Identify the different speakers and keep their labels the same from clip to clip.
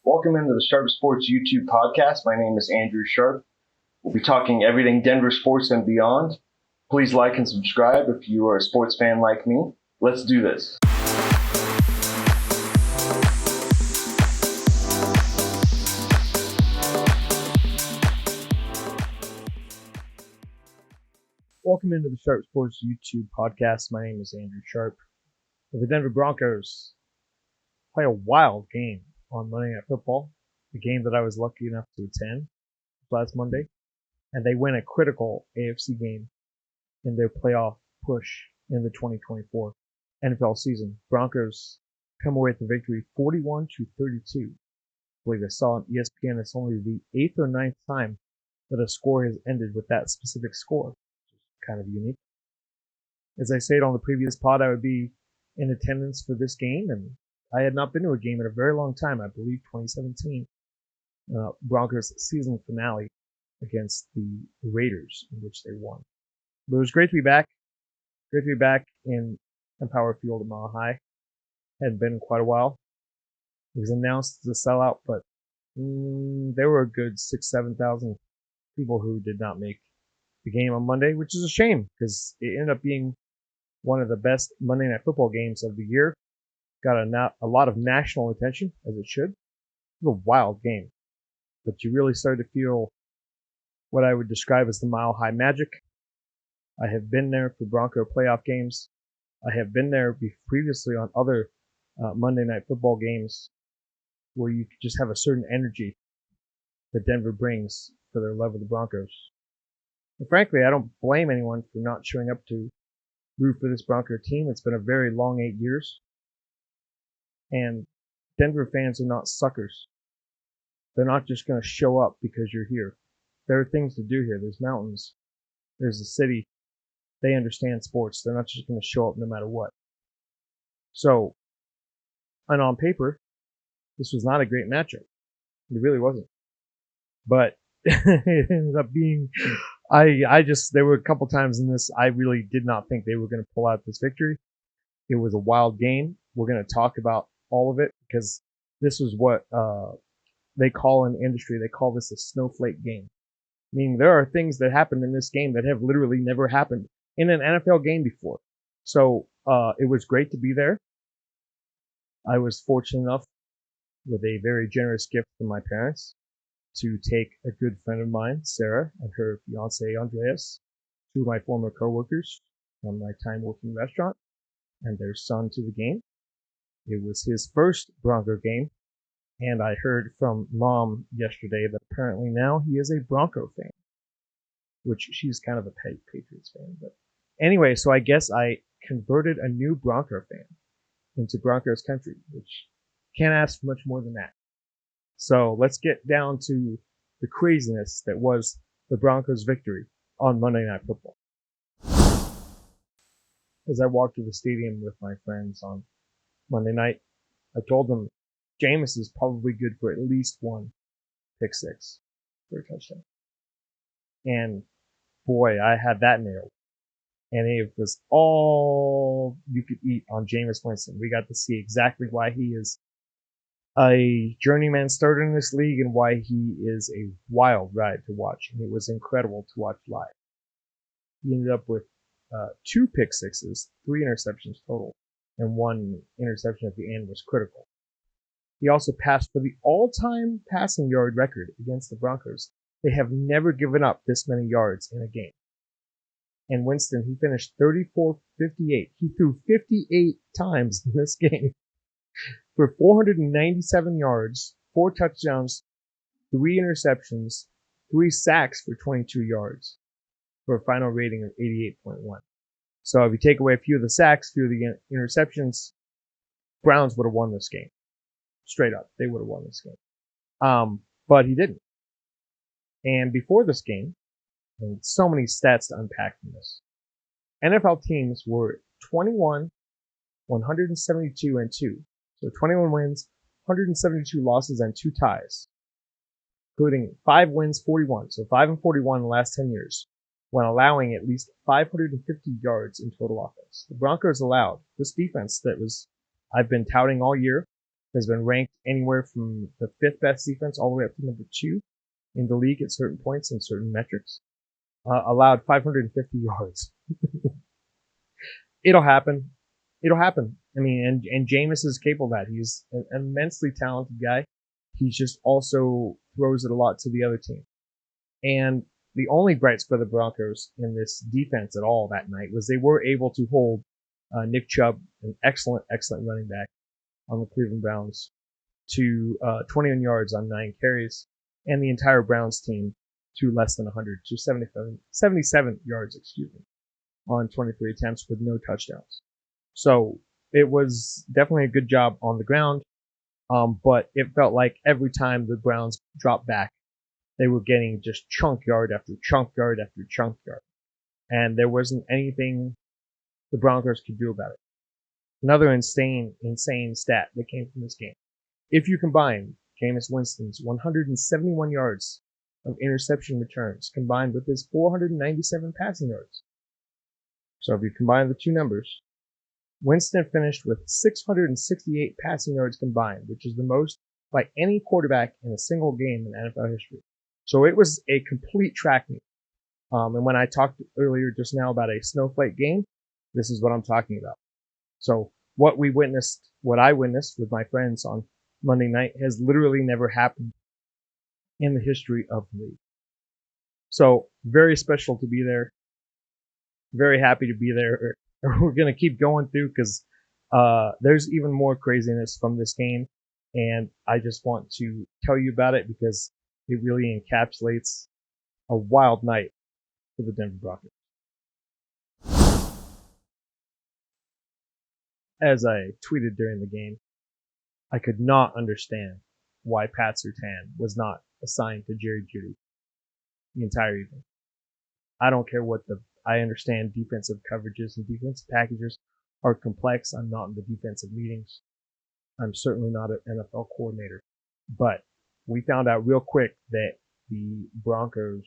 Speaker 1: Welcome into the Sharp Sports YouTube podcast. My name is Andrew Sharp. We'll be talking everything Denver sports and beyond. Please like and subscribe if you are a sports fan like me. Let's do this. Welcome into the Sharp Sports YouTube podcast. My name is Andrew Sharp. The Denver Broncos play a wild game on Monday Night Football, the game that I was lucky enough to attend last Monday, and they win a critical AFC game in their playoff push in the 2024 NFL season. Broncos come away with the victory 41-32. I believe I saw on ESPN it's only the 8th or 9th time that a score has ended with that specific score, which is kind of unique. As I said on the previous pod, I would be in attendance for this game, and I had not been to a game in a very long time. I believe 2017, Broncos season finale against the Raiders, in which they won. But it was great to be back. Great to be back in Empower Field at Mile High. Hadn't been in quite a while. It was announced as a sellout, but there were a good 6,000-7,000 people who did not make the game on Monday, which is a shame because it ended up being one of the best Monday Night Football games of the year. Got a lot of national attention, as it should. It was a wild game. But you really started to feel what I would describe as the Mile High magic. I have been there for Bronco playoff games. I have been there previously on other Monday Night Football games where you just have a certain energy that Denver brings for their love of the Broncos. And frankly, I don't blame anyone for not showing up to root for this Bronco team. It's been a very long 8 years. And Denver fans are not suckers. They're not just going to show up because you're here. There are things to do here. There's mountains. There's the city. They understand sports. They're not just going to show up no matter what. So, and on paper, this was not a great matchup. It really wasn't. But it ended up being, there were a couple times in this, I really did not think they were going to pull out this victory. It was a wild game. We're going to talk about all of it because this is what they call in the industry, they call this a snowflake game. Meaning there are things that happened in this game that have literally never happened in an NFL game before. So it was great to be there. I was fortunate enough with a very generous gift from my parents to take a good friend of mine, Sarah, and her fiance, Andreas, two of my former coworkers from my time working restaurant, and their son to the game. It was his first Bronco game, and I heard from Mom yesterday that apparently now he is a Bronco fan, which she's kind of a Patriots fan. But anyway, so I guess I converted a new Bronco fan into Broncos country, which can't ask for much more than that. So let's get down to the craziness that was the Broncos' victory on Monday Night Football. As I walked to the stadium with my friends on Monday night, I told them Jameis is probably good for at least one pick six for a touchdown. And boy, I had that nailed. And it was all you could eat on Jameis Winston. We got to see exactly why he is a journeyman starter in this league and why he is a wild ride to watch. And it was incredible to watch live. He ended up with 2 pick sixes, 3 interceptions total, and 1 interception at the end was critical. He also passed for the all-time passing yard record against the Broncos. They have never given up this many yards in a game. And Winston, he finished 34-58. He threw 58 times in this game for 497 yards, 4 touchdowns, 3 interceptions, 3 sacks for 22 yards for a final rating of 88.1. So if you take away a few of the sacks, a few of the interceptions, Browns would have won this game. Straight up, they would have won this game. But he didn't. And before this game, and so many stats to unpack from this, NFL teams were 21, 172, and 2. So 21 wins, 172 losses, and 2 ties, including 5 wins, 41. So 5 and 41 in the last 10 years, when allowing at least 550 yards in total offense. The Broncos allowed this defense that I've been touting all year, has been ranked anywhere from the 5th best defense all the way up to number 2 in the league at certain points and certain metrics. Allowed 550 yards. It'll happen. It'll happen. I mean, and Jameis is capable of that. He's an immensely talented guy. He just also throws it a lot to the other team. And the only bright spot for the Broncos in this defense at all that night was they were able to hold Nick Chubb, an excellent running back on the Cleveland Browns, to 21 yards on 9 carries, and the entire Browns team to less than 100, to 77 yards, on 23 attempts with no touchdowns. So it was definitely a good job on the ground, but it felt like every time the Browns dropped back, they were getting just chunk yard after chunk yard after chunk yard. And there wasn't anything the Broncos could do about it. Another insane stat that came from this game. If you combine Jameis Winston's 171 yards of interception returns combined with his 497 passing yards. So if you combine the two numbers, Winston finished with 668 passing yards combined, which is the most by any quarterback in a single game in NFL history. So it was a complete track meet. And when I talked earlier just now about a snowflake game, this is what I'm talking about. So what I witnessed with my friends on Monday night has literally never happened in the history of the league. So very special to be there. Very happy to be there. We're going to keep going through because there's even more craziness from this game. And I just want to tell you about it because it really encapsulates a wild night for the Denver Broncos. As I tweeted during the game, I could not understand why Pat Surtain was not assigned to Jerry Jeudy the entire evening. I don't care I understand defensive coverages and defensive packages are complex. I'm not in the defensive meetings. I'm certainly not an NFL coordinator. But we found out real quick that the Broncos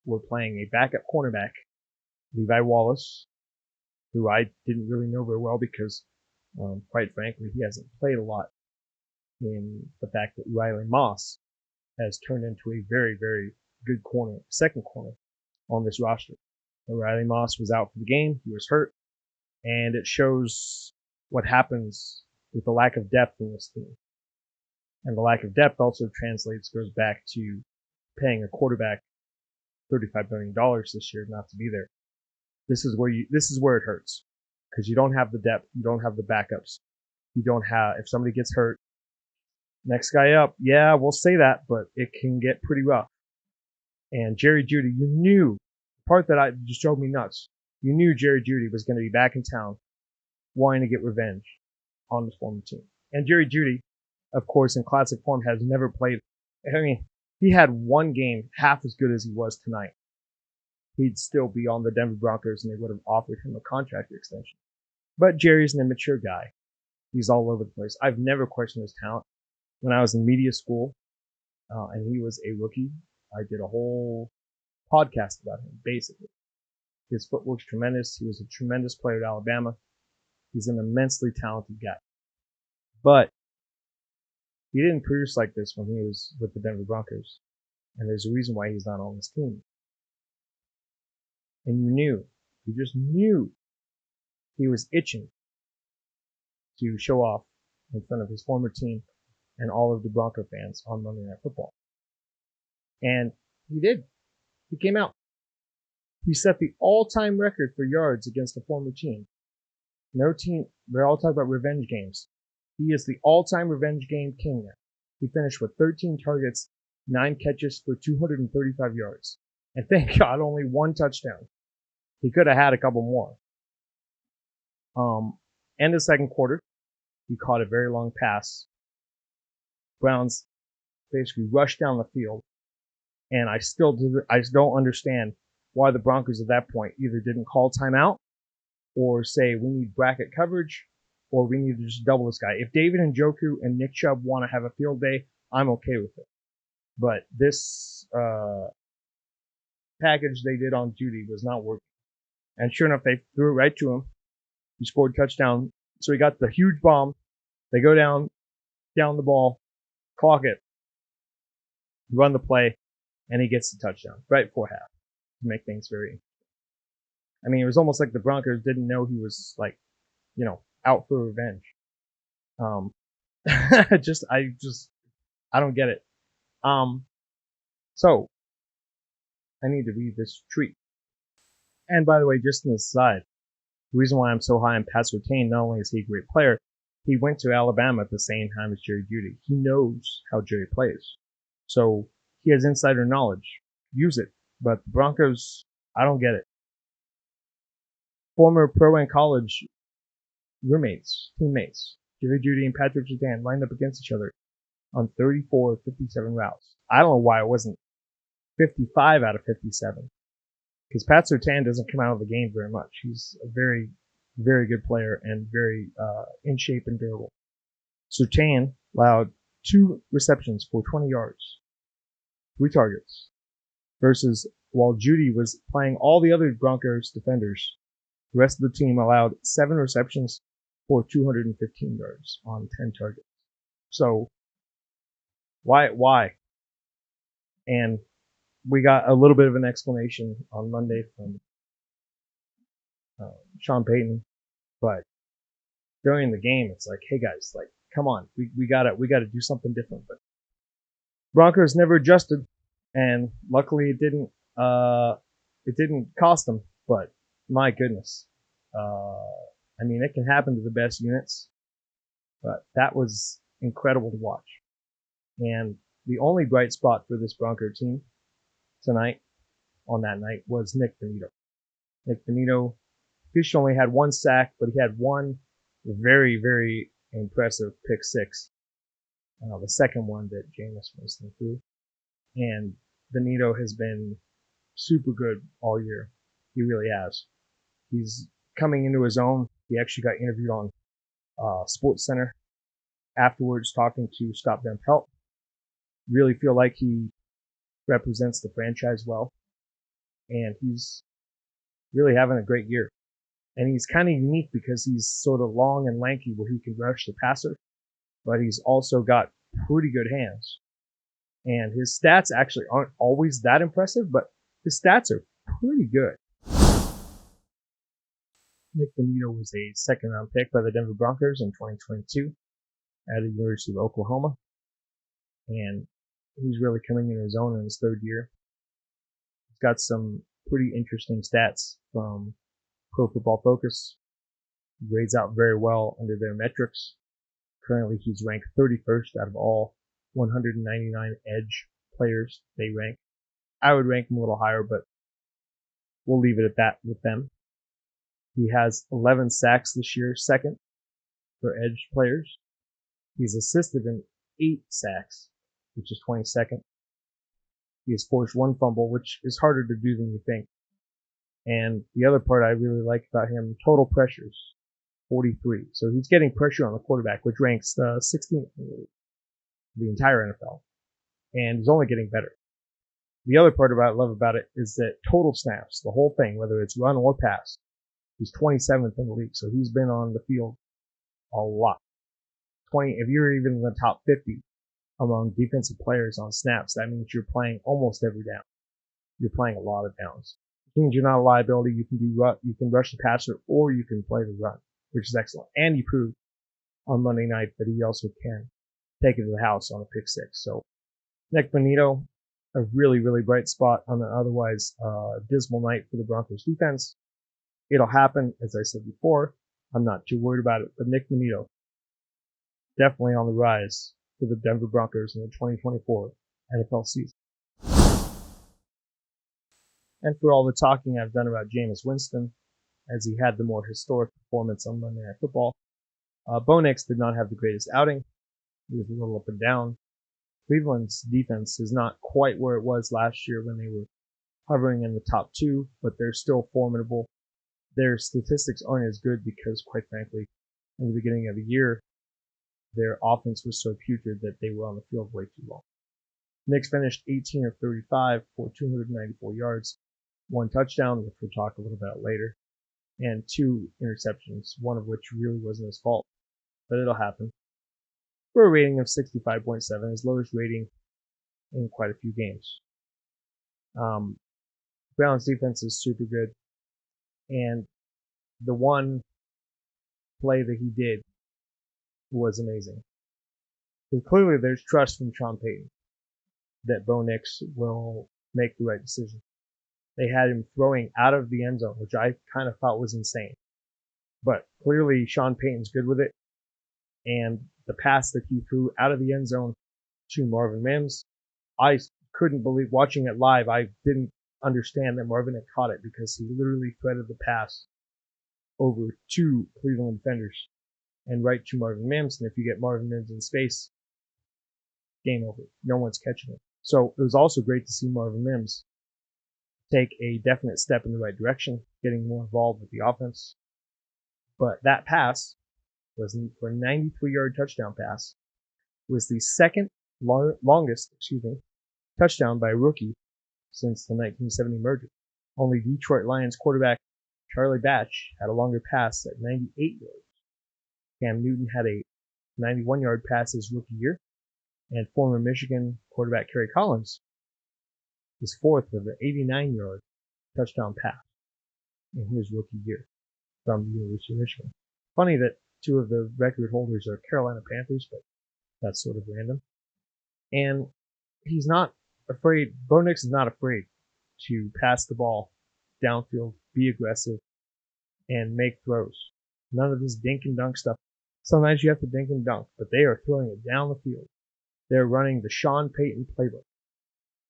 Speaker 1: were playing a backup cornerback, Levi Wallace, who I didn't really know very well because, quite frankly, he hasn't played a lot, in the fact that Riley Moss has turned into a very, very good second corner on this roster. Riley Moss was out for the game. He was hurt. And it shows what happens with the lack of depth in this team. And the lack of depth also goes back to paying a quarterback $35 million this year not to be there. This is where it hurts. Because you don't have the depth. You don't have the backups. If somebody gets hurt, next guy up, yeah, we'll say that, but it can get pretty rough. And Jerry Jeudy, you knew, the part that just drove me nuts, you knew Jerry Jeudy was going to be back in town wanting to get revenge on his former team. And Jerry Jeudy, of course, in classic form, has never played. I mean, he had one game half as good as he was tonight. He'd still be on the Denver Broncos and they would have offered him a contract extension. But Jerry's an immature guy. He's all over the place. I've never questioned his talent. When I was in media school, and he was a rookie, I did a whole podcast about him, basically. His footwork's tremendous. He was a tremendous player at Alabama. He's an immensely talented guy. But he didn't produce like this when he was with the Denver Broncos. And there's a reason why he's not on this team. And you just knew he was itching to show off in front of his former team and all of the Bronco fans on Monday Night Football. And he did. He came out. He set the all-time record for yards against a former team. No team, they're all talking about revenge games. He is the all-time revenge game king now. He finished with 13 targets, 9 catches for 235 yards. And thank God, only 1 touchdown. He could have had a couple more. End of second quarter, he caught a very long pass. Browns basically rushed down the field. And I don't understand why the Broncos at that point either didn't call timeout or say we need bracket coverage or we need to just double this guy. If David Njoku and Nick Chubb want to have a field day, I'm okay with it. But this package they did on Jeudy was not working. And sure enough, they threw it right to him. He scored a touchdown. So he got the huge bomb. They go down. down the ball, clock it, run the play, and he gets the touchdown right before half to make things very. I mean, it was almost like the Broncos didn't know he was like, out for revenge. Um, I don't get it. So I need to read this tweet. And by the way, just an aside, the reason why I'm so high on Pat Surtain, not only is he a great player, he went to Alabama at the same time as Jerry Jeudy. He knows how Jerry plays. So he has insider knowledge. Use it. But the Broncos, I don't get it. Former pro and college teammates, Jerry Jeudy and Patrick Surtain lined up against each other on 34 of 57 routes. I don't know why it wasn't 55 out of 57. Because Pat Surtain doesn't come out of the game very much. He's a very, very good player and very in shape and durable. Surtain allowed 2 receptions for 20 yards, 3 targets, versus while Jeudy was playing all the other Broncos defenders, the rest of the team allowed 7 receptions for 215 yards on 10 targets. So, why? And we got a little bit of an explanation on Monday from Sean Payton, but during the game, it's like, hey guys, like, come on, we gotta do something different. But Broncos never adjusted, and luckily it didn't cost them. But my goodness, I mean, it can happen to the best units, but that was incredible to watch. And the only bright spot for this Bronco team tonight, on that night, was Nick Bonito. Nick Bonito officially only had 1 sack, but he had 1 very, very impressive pick 6. The second one that Jameis was through. And Bonito has been super good all year. He really has. He's coming into his own. He actually got interviewed on Sports Center afterwards, talking to Scott Van Pelt. Really feel like he represents the franchise well. And he's really having a great year. And he's kind of unique because he's sort of long and lanky where he can rush the passer, but he's also got pretty good hands. And his stats actually aren't always that impressive, but his stats are pretty good. Nick Bonito was a second-round pick by the Denver Broncos in 2022 at the University of Oklahoma. And he's really coming into his own in his 3rd year. He's got some pretty interesting stats from Pro Football Focus. He grades out very well under their metrics. Currently, he's ranked 31st out of all 199 edge players they rank. I would rank him a little higher, but we'll leave it at that with them. He has 11 sacks this year, 2nd for edge players. He's assisted in 8 sacks, which is 22nd. He has forced 1 fumble, which is harder to do than you think. And the other part I really like about him, total pressures, 43. So he's getting pressure on the quarterback, which ranks 16th in the entire NFL. And he's only getting better. The other part I love about it is that total snaps, the whole thing, whether it's run or pass, he's 27th in the league. So he's been on the field a lot. If you're even in the top 50 among defensive players on snaps, that means you're playing almost every down. You're playing a lot of downs. It means you're not a liability. You can rush the passer, or you can play the run, which is excellent. And he proved on Monday night that he also can take it to the house on a pick 6. So Nick Bonito, a really, really bright spot on an otherwise dismal night for the Broncos defense. It'll happen, as I said before. I'm not too worried about it. But Nick Bonito, definitely on the rise for the Denver Broncos in the 2024 NFL season. And for all the talking I've done about Jameis Winston, as he had the more historic performance on Monday Night Football, Bo Nix did not have the greatest outing. He was a little up and down. Cleveland's defense is not quite where it was last year when they were hovering in the top 2, but they're still formidable. Their statistics aren't as good because, quite frankly, in the beginning of the year, their offense was so putrid that they were on the field way too long. Nix finished 18 of 35 for 294 yards, 1 touchdown, which we'll talk a little about later, and 2 interceptions, one of which really wasn't his fault, but it'll happen. for a rating of 65.7, his lowest rating in quite a few games. Brown's defense is super good, and the one play that he did was amazing. So clearly there's trust from Sean Payton that Bo Nix will make the right decision. They had him throwing out of the end zone, which I kind of thought was insane. But clearly Sean Payton's good with it. And the pass that he threw out of the end zone to Marvin Mims, I couldn't believe, watching it live, I didn't understand that Marvin had caught it because he literally threaded the pass over two Cleveland defenders and right to Marvin Mims. And if you get Marvin Mims in space, game over. No one's catching it. So it was also great to see Marvin Mims take a definite step in the right direction, getting more involved with the offense. But that pass was for a 93-yard touchdown pass, was the second longest touchdown by a rookie since the 1970 merger. Only Detroit Lions quarterback Charlie Batch had a longer pass at 98 yards. Cam Newton had a 91-yard pass his rookie year, and former Michigan quarterback Kerry Collins was fourth with an 89-yard touchdown pass in his rookie year from the University of Michigan. Funny that two of the record holders are Carolina Panthers, but that's sort of random. And he's not afraid, Bo Nix is not afraid to pass the ball downfield, be aggressive, and make throws. None of this dink and dunk stuff. Sometimes you have to dink and dunk, but they are throwing it down the field. They're running the Sean Payton playbook.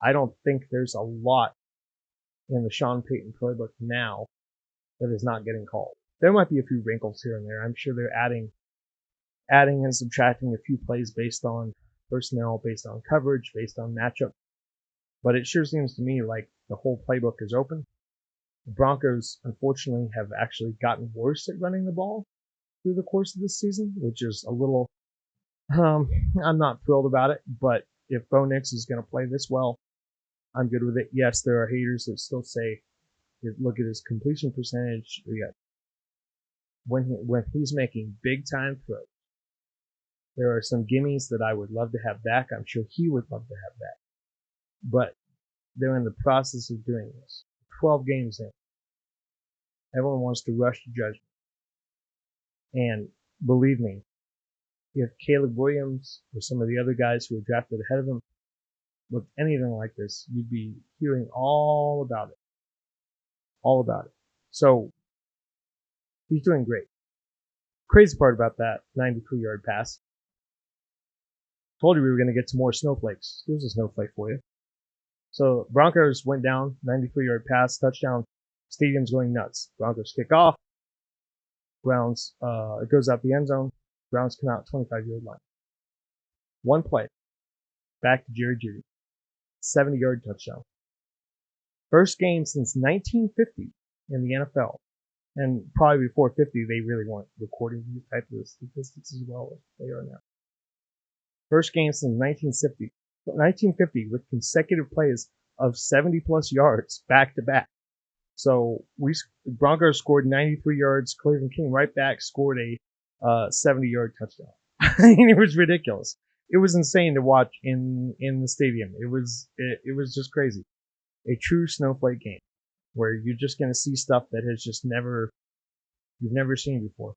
Speaker 1: I don't think there's a lot in the Sean Payton playbook now that is not getting called. There might be a few wrinkles here and there. I'm sure they're adding and subtracting a few plays based on personnel, based on coverage, based on matchup. But it sure seems to me like the whole playbook is open. The Broncos, unfortunately, have actually gotten worse at running the ball through the course of this season, which is a little, I'm not thrilled about it. But if Bo Nix is going to play this well, I'm good with it. Yes, there are haters that still say, look at his completion percentage. When he's making big time throws, there are some gimmies that I would love to have back. I'm sure he would love to have back. But they're in the process of doing this. 12 games in. Everyone wants to rush to judgment. And believe me, if Caleb Williams or some of the other guys who were drafted ahead of him looked anything like this, you'd be hearing all about it. All about it. So, he's doing great. Crazy part about that 93-yard pass. Told you we were going to get to more snowflakes. Here's a snowflake for you. So, Broncos went down, 93-yard pass, touchdown. Stadium's going nuts. Broncos kick off. Browns, it goes out the end zone. Browns come out 25-yard line. One play. Back to Jerry Jeudy. 70-yard touchdown. First game since 1950 in the NFL. And probably before 50, they really weren't recording these type of statistics as well as they are now. First game since 1950 with consecutive plays of 70-plus yards back to back. So Broncos scored 93 yards. Cleveland came right back, scored a 70-yard touchdown. It was ridiculous. It was insane to watch in the stadium. It was just crazy. A true snowflake game where you're just going to see stuff that you've never seen before.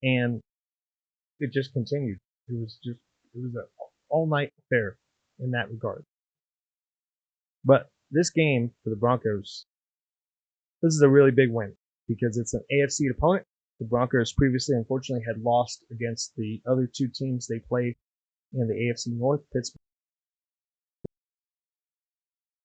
Speaker 1: And it just continued. It was an all-night affair in that regard. But this game for the Broncos, this is a really big win because it's an AFC opponent. The Broncos previously, unfortunately, had lost against the other two teams they played in the AFC North, Pittsburgh